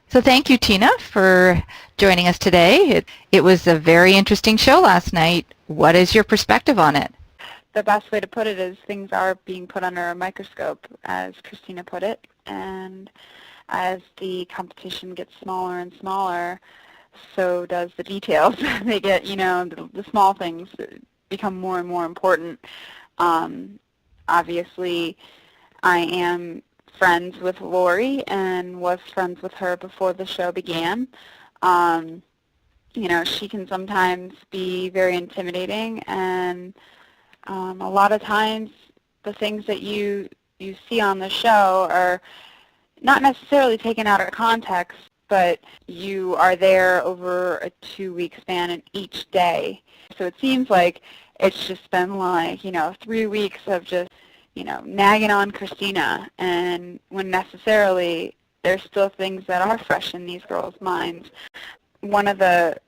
So thank you, Tina, for joining us today. It was a very interesting show last night. What is your perspective on it? The best way to put it is things are being put under a microscope, as Christina put it, and as the competition gets smaller and smaller, so does the details. They get, the small things become more and more important. Obviously, I am friends with Lori and was friends with her before the show began. She can sometimes be very intimidating, and a lot of times the things that you see on the show are not necessarily taken out of context, but you are there over a 2-week span and each day. So it seems like it's just been like, 3 weeks of just, nagging on Christina, and when necessarily there's still things that are fresh in these girls' minds. One of the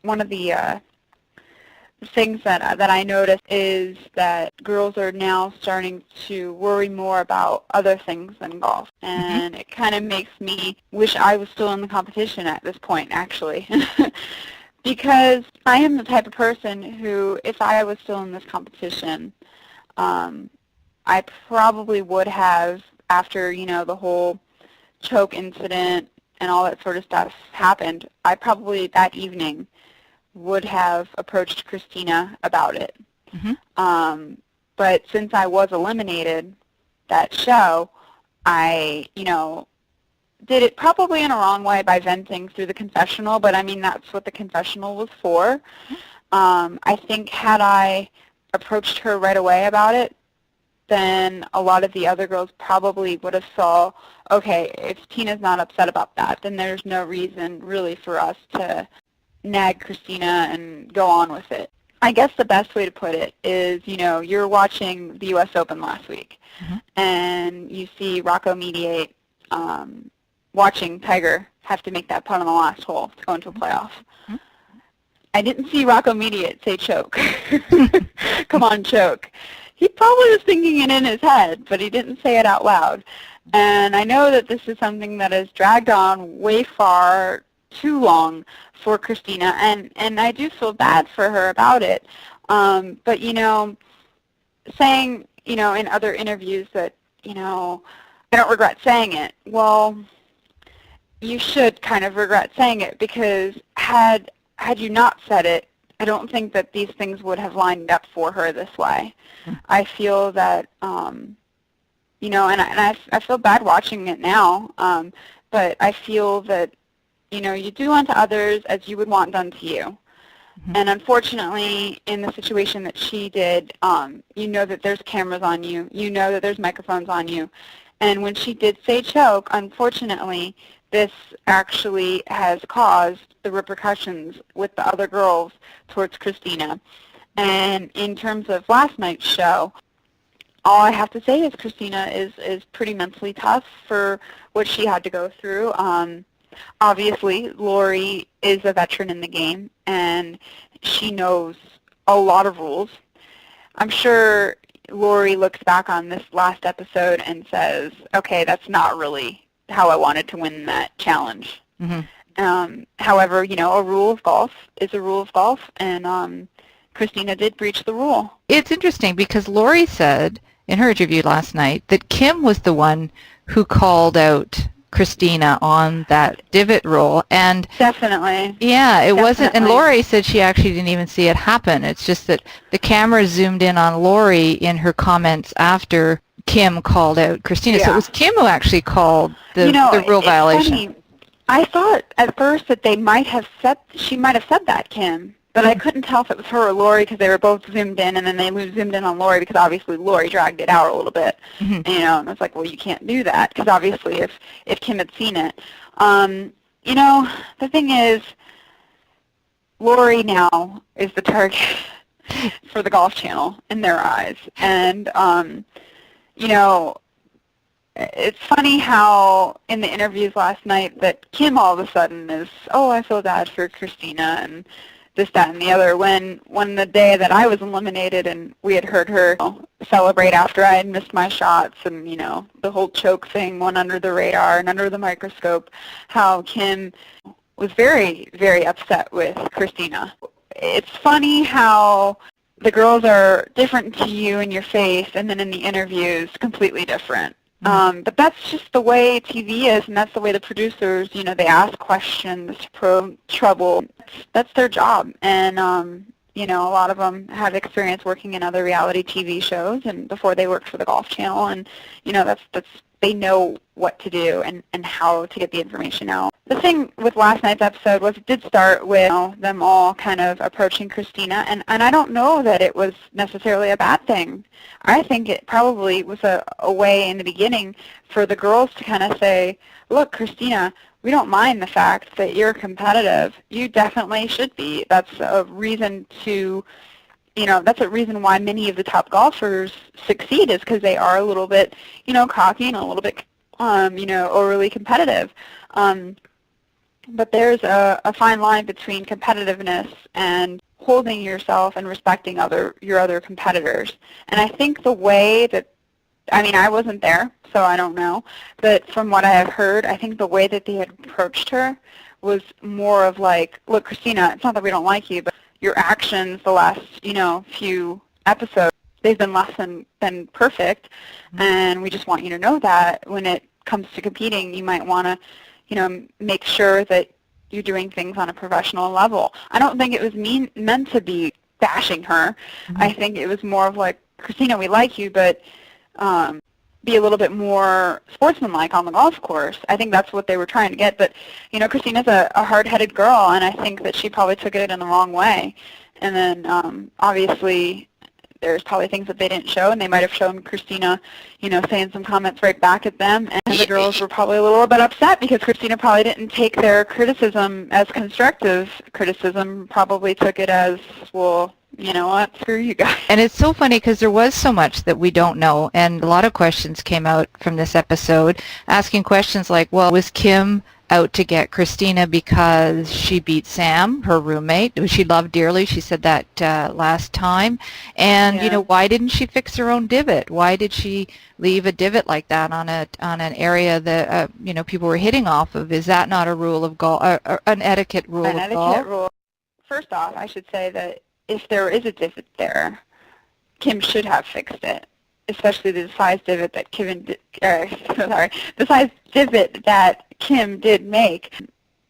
things that I noticed is that girls are now starting to worry more about other things than golf, and it kind of makes me wish I was still in the competition at this point, actually. Because I am the type of person who, if I was still in this competition, I probably would have, after, the whole choke incident and all that sort of stuff happened, I probably that evening would have approached Christina about it. But since I was eliminated that show, I, did it probably in a wrong way by venting through the confessional, but I mean, that's what the confessional was for. I think had I approached her right away about it, then a lot of the other girls probably would have saw, okay, if Tina's not upset about that, then there's no reason really for us to nag Christina and go on with it. I guess the best way to put it is, you're watching the U.S. Open last week, and you see Rocco Mediate watching Tiger have to make that putt on the last hole to go into a playoff. I didn't see Rocco Mediate say choke. Come on, choke. He probably was thinking it in his head, but he didn't say it out loud. And I know that this is something that has dragged on way far too long for Christina, and I do feel bad for her about it. But, saying, in other interviews that, I don't regret saying it, well, you should kind of regret saying it, because had you not said it, I don't think that these things would have lined up for her this way. I feel that, and I feel bad watching it now, but I feel that, you do unto others as you would want done to you. And unfortunately, in the situation that she did, you know that there's cameras on you. You know that there's microphones on you. And when she did say choke, unfortunately, this actually has caused the repercussions with the other girls towards Christina. And in terms of last night's show, all I have to say is Christina is pretty mentally tough for what she had to go through. Obviously, Lori is a veteran in the game, and she knows a lot of rules. I'm sure Lori looks back on this last episode and says, okay, that's not really how I wanted to win that challenge. However, a rule of golf is a rule of golf, and Christina did breach the rule. It's interesting because Lori said in her interview last night that Kim was the one who called out Christina on that divot rule, and definitely, yeah, it wasn't. And Lori said she actually didn't even see it happen. It's just that the camera zoomed in on Lori in her comments after Kim called out Christina. So it was Kim who actually called the rule violation. Funny. I thought at first that she might have said that, Kim, but I couldn't tell if it was her or Lori because they were both zoomed in, and then they zoomed in on Lori because obviously Lori dragged it out a little bit. And I was like, well, you can't do that because obviously if Kim had seen it. The thing is, Lori now is the target for the Golf Channel in their eyes. And, it's funny how in the interviews last night that Kim all of a sudden is, oh, I feel bad for Christina, and this, that, and the other. When the day that I was eliminated and we had heard her celebrate after I had missed my shots and, the whole choke thing went under the radar and under the microscope, how Kim was very, very upset with Christina. It's funny how the girls are different to you in your face and then in the interviews completely different. But that's just the way TV is, and that's the way the producers, they ask questions to probe trouble. That's their job. And, a lot of them have experience working in other reality TV shows and before they worked for the Golf Channel. And, that's they know what to do and how to get the information out. The thing with last night's episode was it did start with them all kind of approaching Christina, and I don't know that it was necessarily a bad thing. I think it probably was a way in the beginning for the girls to kind of say, look, Christina, we don't mind the fact that you're competitive. You definitely should be. That's a reason to, that's a reason why many of the top golfers succeed is because they are a little bit, cocky and a little bit, overly competitive. But there's a fine line between competitiveness and holding yourself and respecting your other competitors. And I think the way that, I wasn't there, so I don't know, but from what I have heard, I think the way that they had approached her was more of like, look, Christina, it's not that we don't like you, but your actions the last, few episodes, they've been less than perfect, and we just want you to know that when it comes to competing, you might want to, make sure that you're doing things on a professional level. I don't think it was meant to be bashing her. I think it was more of like, Christina, we like you, but be a little bit more sportsmanlike on the golf course. I think that's what they were trying to get. But, Christina's a hard-headed girl, and I think that she probably took it in the wrong way. And then, obviously, there's probably things that they didn't show, and they might have shown Christina, saying some comments right back at them, and the girls were probably a little bit upset because Christina probably didn't take their criticism as constructive criticism, probably took it as, well, you know what, screw you guys. And it's so funny because there was so much that we don't know, and a lot of questions came out from this episode, asking questions like, well, was Kim out to get Christina because she beat Sam, her roommate, who she loved dearly? She said that last time. And, why didn't she fix her own divot? Why did she leave a divot like that on an area that, people were hitting off of? Is that not a rule of golf, an etiquette rule of golf? An etiquette rule. First off, I should say that if there is a divot there, Kim should have fixed it, especially the size divot that the size divot that Kim did make,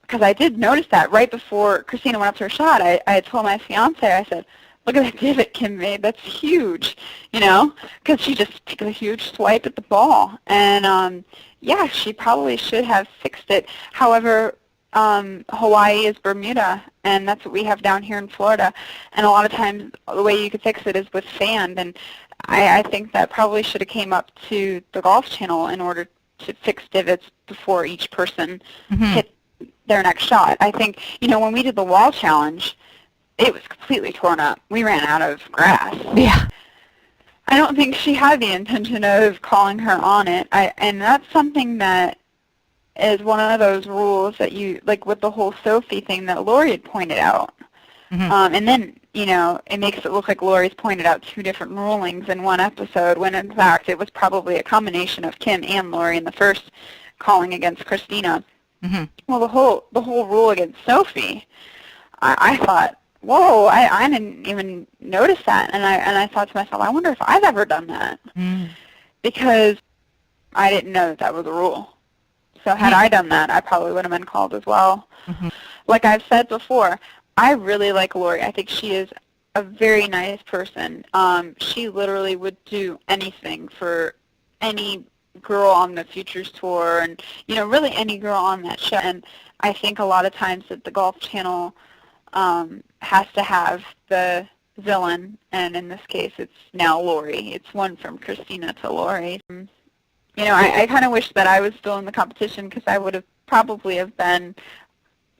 because I did notice that right before Christina went up to her shot. I had told my fiance, I said, look at that divot Kim made. That's huge, because she just took a huge swipe at the ball. And, yeah, she probably should have fixed it. However, Hawaii is Bermuda, and that's what we have down here in Florida. And a lot of times the way you could fix it is with sand. And I think that probably should have came up to the Golf Channel in order to fix divots before each person hit their next shot. I think, when we did the wall challenge, it was completely torn up. We ran out of grass. Yeah. I don't think she had the intention of calling her on it. And that's something that is one of those rules that like with the whole Sophie thing that Lori had pointed out. And then, it makes it look like Lori's pointed out two different rulings in one episode, when in fact it was probably a combination of Kim and Lori in the first calling against Christina. Well, the whole rule against Sophie, I thought, whoa, I didn't even notice that, and I thought to myself, I wonder if I've ever done that, because I didn't know that was a rule. So had I done that, I probably would have been called as well. Like I've said before, I really like Lori. I think she is a very nice person. She literally would do anything for any girl on the Futures Tour and, really any girl on that show. And I think a lot of times that the Golf Channel has to have the villain, and in this case it's now Lori. It's one from Christina to Lori. I kind of wish that I was still in the competition, because I would have probably have been,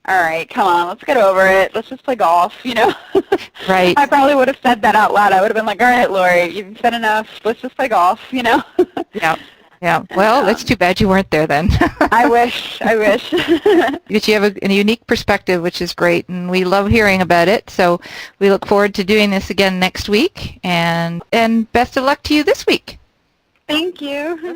all right, come on, let's get over it. Let's just play golf, Right. I probably would have said that out loud. I would have been like, all right, Lori, you've said enough. Let's just play golf, Yeah. Yeah, well, it's too bad you weren't there then. I wish. But you have a unique perspective, which is great, and we love hearing about it. So we look forward to doing this again next week, and best of luck to you this week. Thank you.